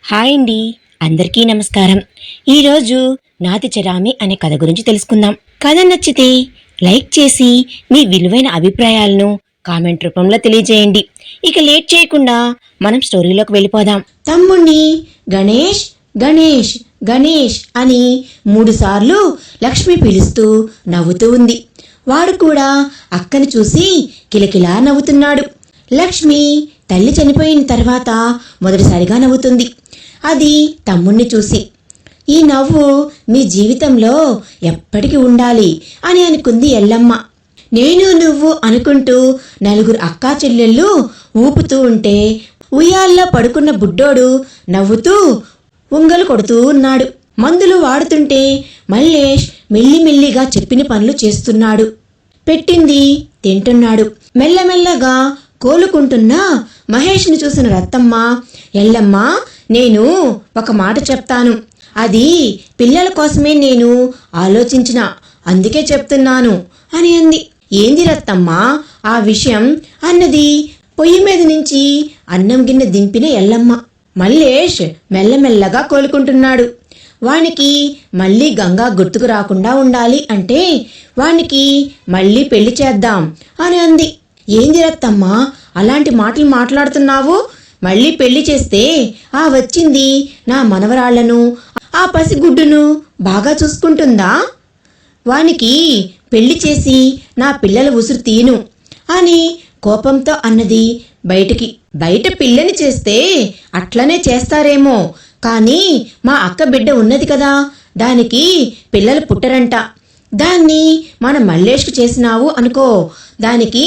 Hi అండి, అందరికీ నమస్కారం. ఈరోజు నాతి చరామి అనే కథ గురించి తెలుసుకుందాం. కథ నచ్చితే లైక్ చేసి మీ విలువైన అభిప్రాయాలను కామెంట్ రూపంలో తెలియజేయండి. ఇక లేట్ చేయకుండా మనం స్టోరీలోకి వెళ్ళిపోదాం. తమ్ముణ్ణి గణేష్ గణేష్ గణేష్ అని 3 సార్లు లక్ష్మి పిలుస్తూ నవ్వుతూ ఉంది. వాడు కూడా అక్కని చూసి కిలకిలా నవ్వుతున్నాడు. లక్ష్మి తల్లి చనిపోయిన తర్వాత మొదటిసారిగా నవ్వుతుంది. అది తమ్ముణ్ణి చూసి. ఈ నవ్వు మీ జీవితంలో ఎప్పటికీ ఉండాలి అని అనుకుంది ఎల్లమ్మ. నేను నువ్వు అనుకుంటూ 4 అక్కా చెల్లెళ్ళు ఊపుతూ ఉంటే ఉయ్యాల్లో పడుకున్న బుడ్డోడు నవ్వుతూ ఉంగలు కొడుతూ ఉన్నాడు. మందులు వాడుతుంటే మల్లేష్ మెల్లిమెల్లిగా చెప్పిన పనులు చేస్తున్నాడు. పెట్టింది తింటున్నాడు. మెల్లమెల్లగా కోలుకుంటున్న మహేష్ని చూసిన రత్తమ్మ, ఎల్లమ్మ నేను ఒక మాట చెప్తాను, అది పిల్లల కోసమే నేను ఆలోచించిన, అందుకే చెప్తున్నాను అని అంది. ఏంది రత్తమ్మ ఆ విషయం అన్నది పొయ్యి మీద నుంచి అన్నం గిన్నె దింపిన ఎల్లమ్మ. మల్లేష్ మెల్లమెల్లగా కోలుకుంటున్నాడు. వానికి మళ్ళీ గంగా గుర్తుకు రాకుండా ఉండాలి అంటే వానికి మళ్ళీ పెళ్లి చేద్దాం అని అంది. ఏంది రత్తమ్మ అలాంటి మాటలు మాట్లాడుతున్నావు? మళ్ళీ పెళ్లి చేస్తే ఆ వచ్చింది నా మనవరాళ్లను, ఆ పసిగుడ్డును బాగా చూసుకుంటుందా? వానికి పెళ్లి చేసి నా పిల్లల ఉసురు తీను అని కోపంతో అన్నది బయటికి. బయట పిల్లని చేస్తే అట్లనే చేస్తారేమో, కానీ మా అక్క బిడ్డ ఉన్నది కదా, దానికి పిల్లలు పుట్టరంట. దాన్ని మన మల్లేష్కు చేసినావు అనుకో, దానికి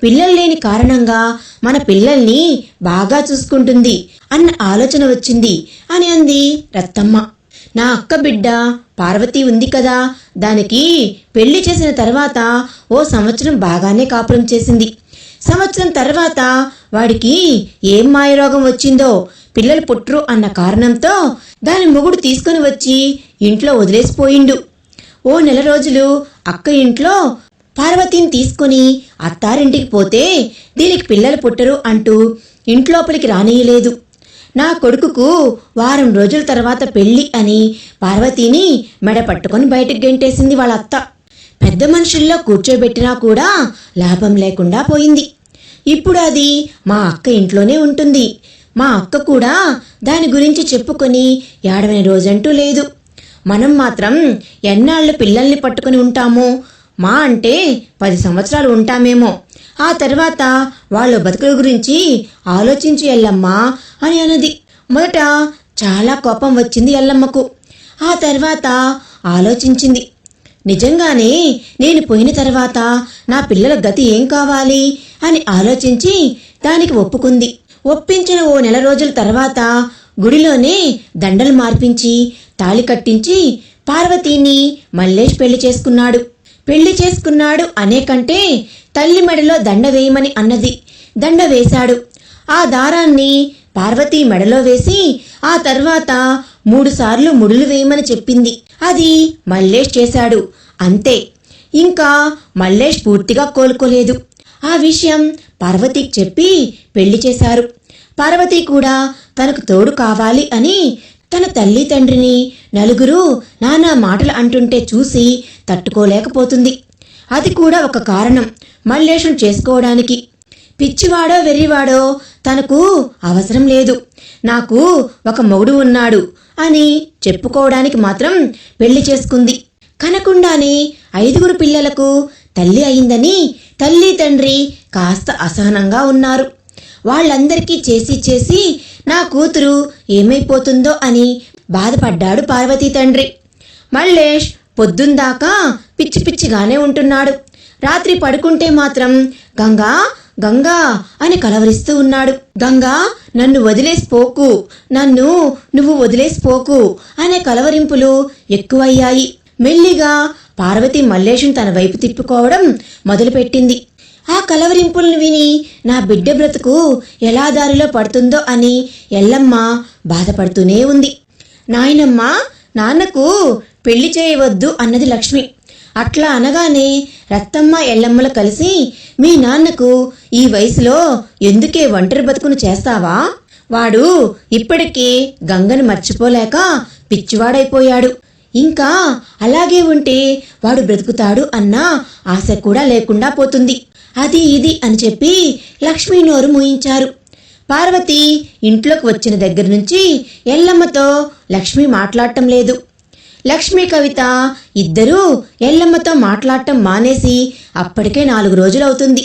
పిల్లలు లేని కారణంగా మన పిల్లల్ని బాగా చూసుకుంటుంది అన్న ఆలోచన వచ్చింది అని అంది రత్తమ్మ. నా అక్క బిడ్డ పార్వతి ఉంది కదా, దానికి పెళ్లి చేసిన తర్వాత ఓ సంవత్సరం బాగానే కాపురం చేసింది. సంవత్సరం తర్వాత వాడికి ఏం మాయరోగం వచ్చిందో పిల్లలు పుట్రు అన్న కారణంతో దాని మొగుడు తీసుకుని వచ్చి ఇంట్లో వదిలేసిపోయిండు. ఓ నెల రోజులు అక్క ఇంట్లో పార్వతిని తీసుకుని అత్తారింటికి పోతే దీనికి పిల్లలు పుట్టరు అంటూ ఇంట్లోపలికి రానియలేదు. నా కొడుకుకు వారం రోజుల తర్వాత పెళ్లి అని పార్వతిని మెడ పట్టుకొని బయటకు గెంటేసింది వాళ్ళ అత్త. పెద్ద మనుషుల్లో కూర్చోబెట్టినా కూడా లాభం లేకుండా పోయింది. ఇప్పుడు అది మా అక్క ఇంట్లోనే ఉంటుంది. మా అక్క కూడా దాని గురించి చెప్పుకొని ఏడవని రోజంటూ లేదు. మనం మాత్రం ఎన్నాళ్ళు పిల్లల్ని పట్టుకుని ఉంటామో, మా అంటే 10 సంవత్సరాలు ఉంటామేమో. ఆ తర్వాత వాళ్ళ బతుకుల గురించి ఆలోచించి ఎల్లమ్మా అని అన్నది. మొదట చాలా కోపం వచ్చింది ఎల్లమ్మకు. ఆ తర్వాత ఆలోచించింది. నిజంగానే నేను పోయిన తర్వాత నా పిల్లల గతి ఏం కావాలి అని ఆలోచించి దానికి ఒప్పుకుంది. ఒప్పించిన ఓ నెల రోజుల తర్వాత గుడిలోనే దండలు మార్పించి తాళి కట్టించి పార్వతీని మల్లేష్ పెళ్లి చేసుకున్నాడు. పెళ్లి చేసుకున్నాడు అనే కంటే తల్లి మెడలో దండ వేయమని అన్నది. దండ వేశాడు. ఆ దారాన్ని పార్వతీ మెడలో వేసి ఆ తర్వాత 3 సార్లు ముడులు వేయమని చెప్పింది. అది మల్లేష్ చేశాడు. అంతే. ఇంకా మల్లేష్ పూర్తిగా కోలుకోలేదు. ఆ విషయం పార్వతీకి చెప్పి పెళ్లి చేశారు. పార్వతీ కూడా తనకు తోడు కావాలి అని తన తల్లి తండ్రిని నలుగురు నానా మాటలు అంటుంటే చూసి తట్టుకోలేకపోతుంది. అది కూడా ఒక కారణం మల్లేషును చేసుకోవడానికి. పిచ్చివాడో వెర్రివాడో తనకు అవసరం లేదు, నాకు ఒక మొగుడు ఉన్నాడు అని చెప్పుకోవడానికి మాత్రం పెళ్లి చేసుకుంది. కనకుండానే 5 పిల్లలకు తల్లి అయిందని తల్లి తండ్రి కాస్త అసహనంగా ఉన్నారు. వాళ్ళందరికీ చేసి నా కూతురు ఏమైపోతుందో అని బాధపడ్డాడు పార్వతీ తండ్రి. మల్లేష్ పొద్దుందాకా పిచ్చి పిచ్చిగానే ఉంటున్నాడు. రాత్రి పడుకుంటే మాత్రం గంగా గంగా అని కలవరిస్తూ ఉన్నాడు. గంగా నన్ను వదిలేసిపోకు, నన్ను నువ్వు వదిలేసిపోకు అనే కలవరింపులు ఎక్కువయ్యాయి. మెల్లిగా పార్వతి మల్లేషుని తన వైపు తిప్పుకోవడం మొదలుపెట్టింది. ఆ కలవరింపులను విని నా బిడ్డ బ్రతుకు ఎలా దారిలో పడుతుందో అని ఎల్లమ్మ బాధపడుతూనే ఉంది. నాయనమ్మ నాన్నకు పెళ్లి చేయవద్దు అన్నది లక్ష్మి. అట్లా అనగానే రత్తమ్మ ఎల్లమ్మలు కలిసి, మీ నాన్నకు ఈ వయసులో ఎందుకే ఒంటరి బతుకును చేస్తావా? వాడు ఇప్పటికే గంగను మర్చిపోలేక పిచ్చివాడైపోయాడు. ఇంకా అలాగే ఉంటే వాడు బ్రతుకుతాడు అన్న ఆశ కూడా లేకుండా పోతుంది. అది ఇది అని చెప్పి లక్ష్మి నోరు మూయించారు. పార్వతి ఇంట్లోకి వచ్చిన దగ్గర నుంచి ఎల్లమ్మతో లక్ష్మి మాట్లాడటం లేదు. లక్ష్మి కవిత ఇద్దరూ ఎల్లమ్మతో మాట్లాడటం మానేసి అప్పటికే 4 రోజులవుతుంది.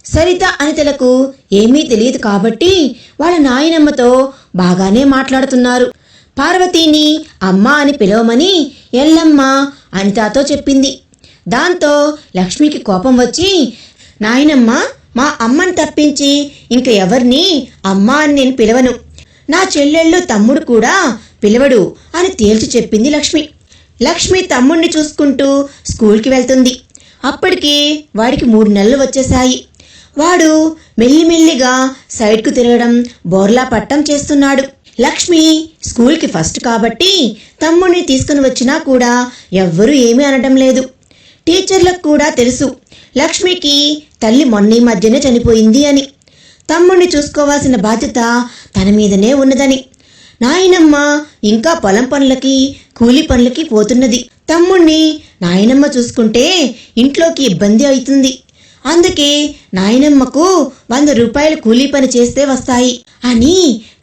సరిత అనితలకు ఏమీ తెలియదు కాబట్టి వాళ్ళ నాయనమ్మతో బాగానే మాట్లాడుతున్నారు. పార్వతిని అమ్మ అని పిలవమని ఎల్లమ్మ అనితతో చెప్పింది. దాంతో లక్ష్మికి కోపం వచ్చి, నాయనమ్మ, మా అమ్మని తప్పించి ఇంక ఎవరిని అమ్మ అని నేను పిలవను. నా చెల్లెళ్ళు తమ్ముడు కూడా పిలవడు అని తేల్చి చెప్పింది లక్ష్మి. లక్ష్మి తమ్ముణ్ణి చూసుకుంటూ స్కూల్కి వెళ్తుంది. అప్పటికి వాడికి 3 నెలలు వచ్చేశాయి. వాడు మెల్లిమెల్లిగా సైడ్కు తిరగడం, బోర్లా పట్టం చేస్తున్నాడు. లక్ష్మి స్కూల్కి ఫస్ట్ కాబట్టి తమ్ముణ్ణి తీసుకుని వచ్చినా కూడా ఎవ్వరూ ఏమీ అనడం లేదు. టీచర్లకు కూడా తెలుసు లక్ష్మికి తల్లి మొన్న మధ్యనే చనిపోయింది అని. తమ్ముణ్ణి చూసుకోవాల్సిన బాధ్యత తన మీదనే ఉన్నదని. నాయనమ్మ ఇంకా పొలం పనులకి, కూలి పనులకి పోతున్నది. తమ్ముణ్ణి నాయనమ్మ చూసుకుంటే ఇంట్లోకి ఇబ్బంది అవుతుంది. అందుకే నాయనమ్మకు 100 రూపాయలు కూలీ పని చేస్తే వస్తాయి అని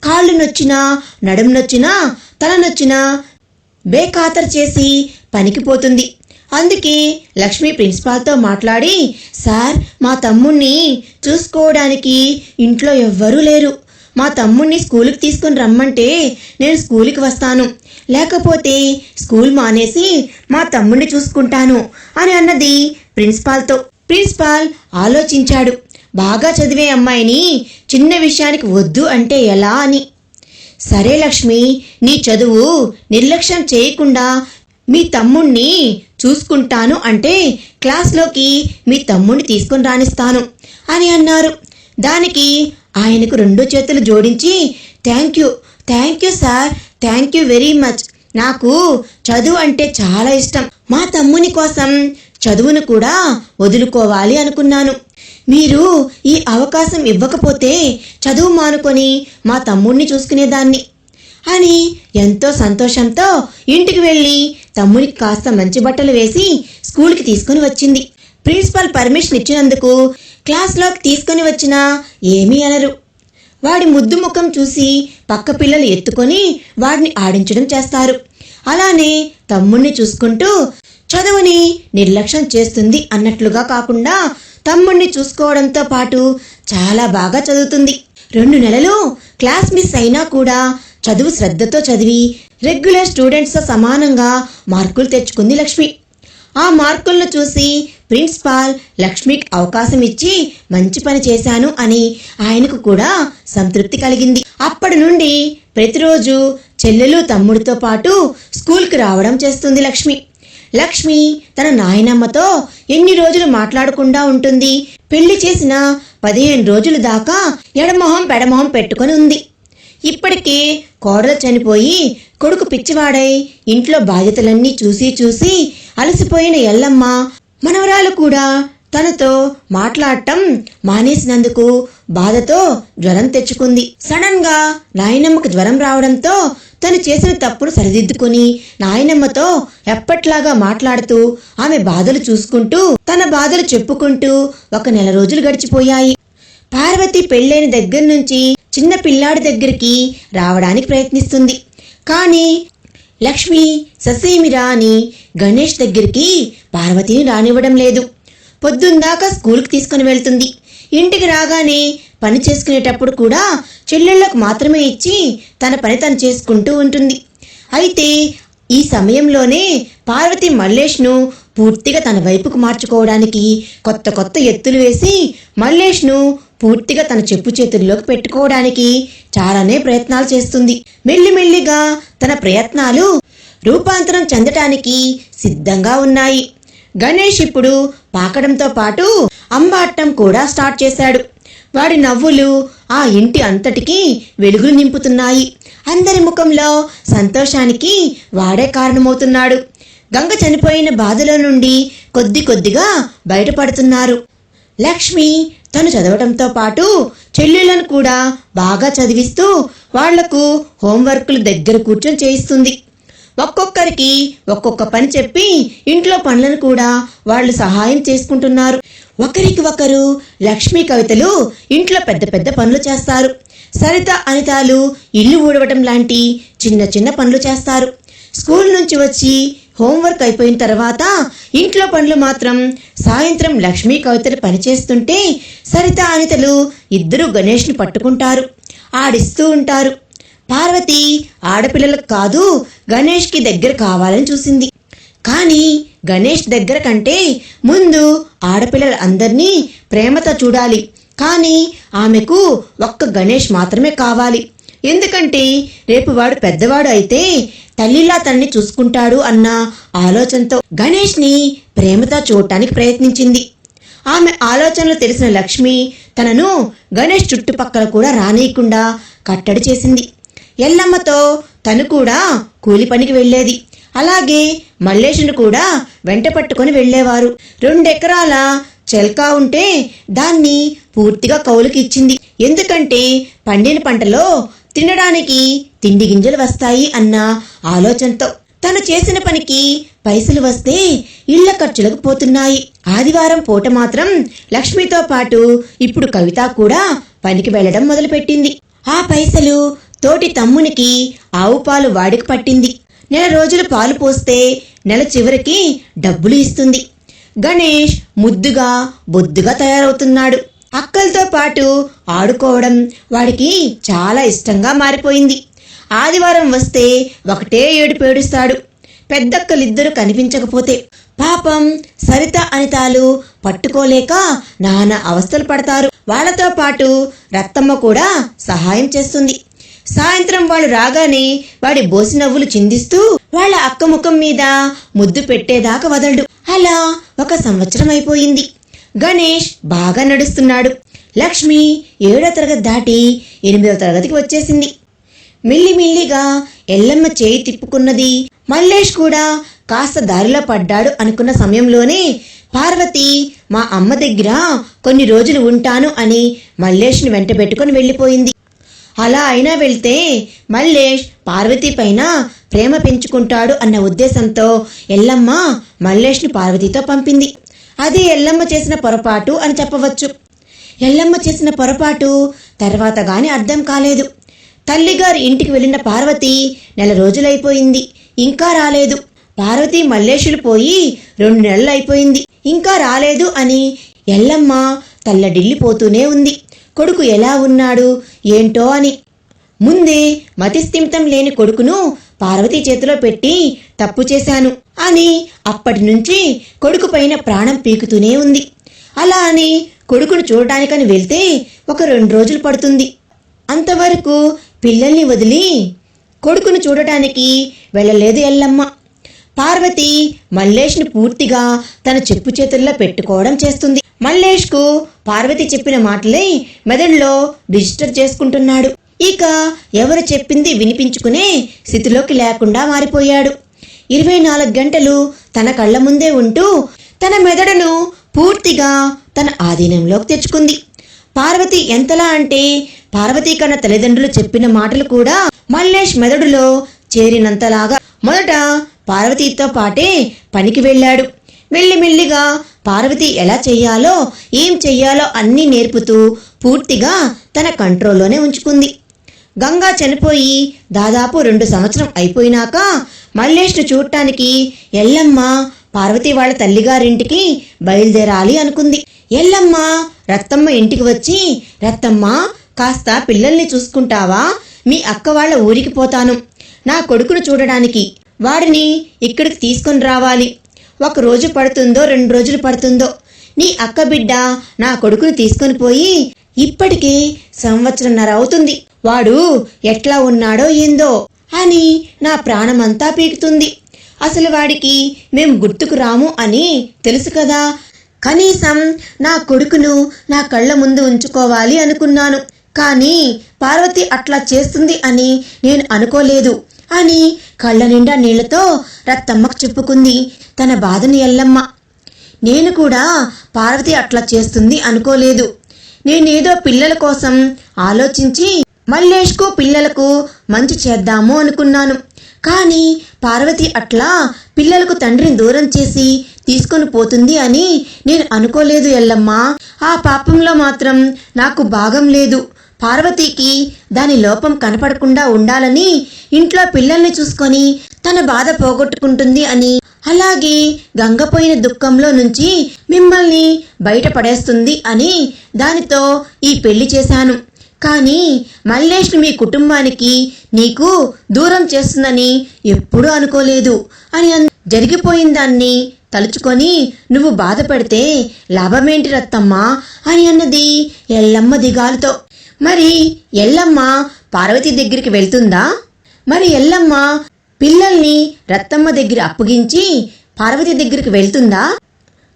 కాళ్ళు నొచ్చినా, నడుము నొచ్చినా, తల నొచ్చినా బేఖాతరు చేసి పనికి పోతుంది. అందుకే లక్ష్మి ప్రిన్సిపాల్తో మాట్లాడి, సార్, మా తమ్ముణ్ణి చూసుకోవడానికి ఇంట్లో ఎవ్వరూ లేరు. మా తమ్ముణ్ణి స్కూల్కి తీసుకుని రమ్మంటే నేను స్కూల్కి వస్తాను, లేకపోతే స్కూల్ మానేసి మా తమ్ముణ్ణి చూసుకుంటాను అని అన్నది ప్రిన్సిపాల్తో. ప్రిన్సిపాల్ ఆలోచించాడు. బాగా చదివే అమ్మాయిని చిన్న విషయానికి వద్దు అంటే ఎలా అని. సరే లక్ష్మి, నీ చదువు నిర్లక్ష్యం చేయకుండా మీ తమ్ముణ్ణి చూసుకుంటాను అంటే క్లాస్లోకి మీ తమ్ముణ్ణి తీసుకుని రానిస్తాను అని అన్నారు. దానికి ఆయనకు 2 చేతులు జోడించి, thank you sir, thank you very much. నాకు చదువు అంటే చాలా ఇష్టం. మా తమ్ముని కోసం చదువును కూడా వదులుకోవాలి అనుకున్నాను. మీరు ఈ అవకాశం ఇవ్వకపోతే చదువు మానుకొని మా తమ్ముణ్ణి చూసుకునేదాన్ని అని ఎంతో సంతోషంతో ఇంటికి వెళ్ళి తమ్మునికి కాస్త మంచి బట్టలు వేసి స్కూల్కి తీసుకుని వచ్చింది. ప్రిన్సిపల్ పర్మిషన్ ఇచ్చినందుకు క్లాస్లోకి తీసుకుని వచ్చినా ఏమీ అనరు. వాడి ముద్దు ముఖం చూసి పక్క పిల్లలు ఎత్తుకొని వాడిని ఆడించడం చేస్తారు. అలానే తమ్ముణ్ణి చూసుకుంటూ చదువుని నిర్లక్ష్యం చేస్తుంది అన్నట్లుగా కాకుండా తమ్ముణ్ణి చూసుకోవడంతో పాటు చాలా బాగా చదువుతుంది. 2 నెలలు క్లాస్ మిస్ అయినా కూడా చదువు శ్రద్ధతో చదివి రెగ్యులర్ స్టూడెంట్స్తో సమానంగా మార్కులు తెచ్చుకుంది లక్ష్మి. ఆ మార్కులను చూసి ప్రిన్సిపాల్ లక్ష్మికి అవకాశం ఇచ్చి మంచి పని చేశాను అని ఆయనకు కూడా సంతృప్తి కలిగింది. అప్పటి నుండి ప్రతిరోజు చెల్లెలు తమ్ముడితో పాటు స్కూల్కి రావడం చేస్తుంది లక్ష్మి. లక్ష్మి తన నాయనమ్మతో ఎన్ని రోజులు మాట్లాడకుండా ఉంటుంది. పెళ్లి చేసిన 15 రోజుల దాకా ఎడమొహం పెడమొహం పెట్టుకొని ఉంది. ఇప్పటికే కోడలు చనిపోయి కొడుకు పిచ్చివాడై ఇంట్లో బాధ్యతలన్నీ చూసి అలసిపోయిన ఎల్లమ్మ మనవరాలు కూడా తనతో మాట్లాడటం మానేసినందుకు బాధతో జ్వరం తెచ్చుకుంది. సడన్ గా నాయనమ్మకు జ్వరం రావడంతో తను చేసిన తప్పును సరిదిద్దుకుని నాయనమ్మతో ఎప్పట్లాగా మాట్లాడుతూ ఆమె బాధలు చూసుకుంటూ తన బాధలు చెప్పుకుంటూ 1 నెల రోజులు గడిచిపోయాయి. పార్వతి పెళ్ళైన దగ్గర నుంచి చిన్న పిల్లాడి దగ్గరికి రావడానికి ప్రయత్నిస్తుంది. కానీ లక్ష్మి ససేమిరా అని గణేష్ దగ్గరికి పార్వతిని రానివ్వడం లేదు. పొద్దుందాకా స్కూల్కి తీసుకుని వెళ్తుంది. ఇంటికి రాగానే పని చేసుకునేటప్పుడు కూడా చెల్లెళ్లకు మాత్రమే ఇచ్చి తన పని తను చేసుకుంటూ ఉంటుంది. అయితే ఈ సమయంలోనే పార్వతి మల్లేష్ను పూర్తిగా తన వైపుకు మార్చుకోవడానికి కొత్త ఎత్తులు వేసి మల్లేష్ను పూర్తిగా తన చెప్పు చేతుల్లోకి పెట్టుకోవడానికి చాలానే ప్రయత్నాలు చేస్తుంది. మెల్లిమెల్లిగా తన ప్రయత్నాలు రూపాంతరం చెందటానికి సిద్ధంగా ఉన్నాయి. గణేష్ ఇప్పుడు పాకడంతో పాటు అంబాటం కూడా స్టార్ట్ చేశాడు. వాడి నవ్వులు ఆ ఇంటి అంతటికి వెలుగులు నింపుతున్నాయి. అందరి ముఖంలో సంతోషానికి వాడే కారణమవుతున్నాడు. గంగ చనిపోయిన బాధలో నుండి కొద్దిగా బయటపడుతున్నారు. లక్ష్మి తను చదవటంతో పాటు చెల్లెళ్లను కూడా బాగా చదివిస్తూ వాళ్లకు హోంవర్క్లు దగ్గర కూర్చొని చేయిస్తుంది. ఒక్కొక్కరికి ఒక్కొక్క పని చెప్పి ఇంట్లో పనులను కూడా వాళ్ళు సహాయం చేసుకుంటున్నారు. ఒకరికి ఒకరు లక్ష్మి కవితలు ఇంట్లో పెద్ద పెద్ద పనులు చేస్తారు. సరిత అనితాలు ఇల్లు ఊడవటం లాంటి చిన్న చిన్న పనులు చేస్తారు. స్కూల్ నుంచి వచ్చి హోంవర్క్ అయిపోయిన తర్వాత ఇంట్లో పనులు మాత్రం సాయంత్రం లక్ష్మీ కవితలు పనిచేస్తుంటే సరిత అనితలు ఇద్దరు గణేష్ని పట్టుకుంటారు, ఆడిస్తూ ఉంటారు. పార్వతి ఆడపిల్లలకు కాదు గణేష్కి దగ్గర కావాలని చూసింది. కానీ గణేష్ దగ్గర కంటే ముందు ఆడపిల్లలందరినీ ప్రేమతో చూడాలి. కానీ ఆమెకు ఒక్క గణేష్ మాత్రమే కావాలి. ఎందుకంటే రేపు వాడు పెద్దవాడు అయితే తల్లిలా తనని చూసుకుంటాడు అన్న ఆలోచనతో గణేష్ని ప్రేమతో చూడటానికి ప్రయత్నించింది. ఆమె ఆలోచనలు తెలిసిన లక్ష్మి తనను గణేష్ చుట్టుపక్కల కూడా రానీయకుండా కట్టడి చేసింది. ఎల్లమ్మతో తను కూడా కూలి పనికి వెళ్లేది. అలాగే మల్లేషును కూడా వెంట పట్టుకొని వెళ్లేవారు. 2 ఎకరాల చెల్కా ఉంటే దాన్ని పూర్తిగా కౌలుకి ఇచ్చింది. ఎందుకంటే పండిన పంటలో తినడానికి తిండి గింజలు వస్తాయి అన్న ఆలోచనతో. తను చేసిన పనికి పైసలు వస్తే ఇళ్ల ఖర్చులకు పోతున్నాయి. ఆదివారం పూట మాత్రం లక్ష్మితో పాటు ఇప్పుడు కవిత కూడా పనికి వెళ్లడం మొదలుపెట్టింది. ఆ పైసలు తోటి తమ్మునికి ఆవు పాలు వాడికి పట్టింది. నెల రోజులు పాలు పోస్తే నెల చివరికి డబ్బులు ఇస్తుంది. గణేష్ ముద్దుగా బొద్దుగా తయారవుతున్నాడు. అక్కలతో పాటు ఆడుకోవడం వాడికి చాలా ఇష్టంగా మారిపోయింది. ఆదివారం వస్తే ఒకటే ఏడుస్తాడు. పెద్దక్కలిద్దరూ కనిపించకపోతే. పాపం సరిత అనితాలు పట్టుకోలేక నానా అవస్థలు పడతారు. వాళ్లతో పాటు రత్తమ్మ కూడా సహాయం చేస్తుంది. సాయంత్రం వాళ్ళు రాగానే వాడి బోసి నవ్వులు చిందిస్తూ వాళ్ళ అక్క ముఖం మీద ముద్దు పెట్టేదాకా వదలడు. అలా 1 సంవత్సరం అయిపోయింది. గణేష్ బాగా నడుస్తున్నాడు. లక్ష్మి 7వ తరగతి దాటి 8వ తరగతికి వచ్చేసింది. మిల్లిమిల్లిగా ఎల్లమ్మ చేయి తిప్పుకున్నది. మల్లేష్ కూడా కాస్త దారిలో పడ్డాడు అనుకున్న సమయంలోనే పార్వతి మా అమ్మ దగ్గర కొన్ని రోజులు ఉంటాను అని మల్లేష్ని వెంట పెట్టుకుని వెళ్ళిపోయింది. అలా అయినా వెళ్తే మల్లేష్ పార్వతి పైన ప్రేమ పెంచుకుంటాడు అన్న ఉద్దేశంతో ఎల్లమ్మ మల్లేష్ని పార్వతితో పంపింది. అది ఎల్లమ్మ చేసిన పొరపాటు అని చెప్పవచ్చు. ఎల్లమ్మ చేసిన పొరపాటు తర్వాత గాని అర్థం కాలేదు. తల్లిగారి ఇంటికి వెళ్ళిన పార్వతి నెల రోజులైపోయింది, ఇంకా రాలేదు. పార్వతి మల్లేషులు పోయి 2 నెలలు అయిపోయింది, ఇంకా రాలేదు అని ఎల్లమ్మ తల్లడిల్లిపోతూనే ఉంది. కొడుకు ఎలా ఉన్నాడు ఏంటో అని. ముందే మతిస్థిమితం లేని కొడుకును పార్వతి చేతిలో పెట్టి తప్పు చేశాను అని అప్పటి నుంచి కొడుకు పైన ప్రాణం పీకుతూనే ఉంది. అలా అని కొడుకును చూడటానికని వెళ్తే 1-2 రోజులు పడుతుంది. అంతవరకు పిల్లల్ని వదిలి కొడుకును చూడటానికి వెళ్ళలేదు ఎల్లమ్మ. పార్వతి మల్లేష్ని పూర్తిగా తన చెప్పు చేతుల్లో పెట్టుకోవడం చేస్తుంది. మల్లేష్కు పార్వతి చెప్పిన మాటలే మెదడులో రిజిస్టర్ చేసుకుంటున్నాడు. ఇక ఎవరు చెప్పింది వినిపించుకునే స్థితిలోకి లేకుండా మారిపోయాడు. 24 గంటలు తన కళ్ళ ముందే ఉంటూ తన మెదడును పూర్తిగా తన ఆధీనంలోకి తెచ్చుకుంది. పార్వతి ఎంతలా అంటే పార్వతి కన్న తల్లిదండ్రులు చెప్పిన మాటలు కూడా మల్లేష్ మెదడులో చేరినంతలాగా. మొదట పార్వతితో పాటే పనికి వెళ్ళాడు. మెల్లిమెల్లిగా పార్వతి ఎలా చెయ్యాలో ఏం చెయ్యాలో అన్నీ నేర్పుతూ పూర్తిగా తన కంట్రోల్లోనే ఉంచుకుంది. గంగా చనిపోయి దాదాపు 2 సంవత్సరం అయిపోయినాక మల్లేష్ను చూడటానికి ఎల్లమ్మ పార్వతి వాళ్ళ తల్లిగారింటికి బయలుదేరాలి అనుకుంది. ఎల్లమ్మ రత్తమ్మ ఇంటికి వచ్చి, రత్తమ్మ కాస్త పిల్లల్ని చూసుకుంటావా? మీ అక్క వాళ్ళ ఊరికి పోతాను, నా కొడుకును చూడడానికి. వాడిని ఇక్కడికి తీసుకొని రావాలి. 1 రోజు పడుతుందో 2 రోజులు పడుతుందో. నీ అక్క బిడ్డ నా కొడుకును తీసుకొని పోయి ఇప్పటికే 1.5 సంవత్సరం అవుతుంది. వాడు ఎట్లా ఉన్నాడో ఏందో అని నా ప్రాణమంతా పీకుతుంది. అసలు వాడికి మేం గుర్తుకు రాము అని తెలుసు కదా. కనీసం నా కొడుకును నా కళ్ళ ముందు ఉంచుకోవాలి అనుకున్నాను. కానీ పార్వతి అట్లా చేస్తుంది అని నేను అనుకోలేదు అని కళ్ళ నిండా నీళ్లతో రత్తమ్మకు చెప్పుకుంది తన బాధని ఎల్లమ్మ. నేను కూడా పార్వతి అట్లా చేస్తుంది అనుకోలేదు. నేనేదో పిల్లల కోసం ఆలోచించి మల్లేష్కు పిల్లలకు మంచి చేద్దాము అనుకున్నాను. కానీ పార్వతి అట్లా పిల్లలకు తండ్రిని దూరం చేసి తీసుకొని పోతుంది అని నేను అనుకోలేదు ఎల్లమ్మ. ఆ పాపంలో మాత్రం నాకు భాగం లేదు. పార్వతికి దాని లోపం కనపడకుండా ఉండాలని ఇంట్లో పిల్లల్ని చూసుకొని తన బాధ పోగొట్టుకుంటుంది అని, అలాగే గంగపోయిన దుఃఖంలో నుంచి మిమ్మల్ని బయటపడేస్తుంది అని దానితో ఈ పెళ్లి చేశాను. కానీ మల్లేష్ను మీ కుటుంబానికి నీకు దూరం చేస్తుందని ఎప్పుడూ అనుకోలేదు అని జరిగిపోయిన దాన్ని తలుచుకొని నువ్వు బాధపడితే లాభమేంటి రత్తమ్మా అని అన్నది ఎల్లమ్మ దిగాలుతో. మరి ఎల్లమ్మ పార్వతి దగ్గరికి వెళ్తుందా? మరి ఎల్లమ్మ పిల్లల్ని రత్తమ్మ దగ్గర అప్పగించి పార్వతి దగ్గరికి వెళ్తుందా?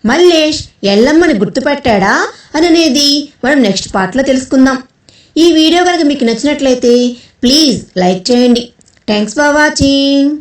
మల్లేష్ ఎల్లమ్మని గుర్తుపట్టాడా అనేది మనం నెక్స్ట్ పార్ట్లో తెలుసుకుందాం. ఈ వీడియో కనుక మీకు నచ్చినట్లయితే ప్లీజ్ లైక్ చేయండి. Thanks for watching.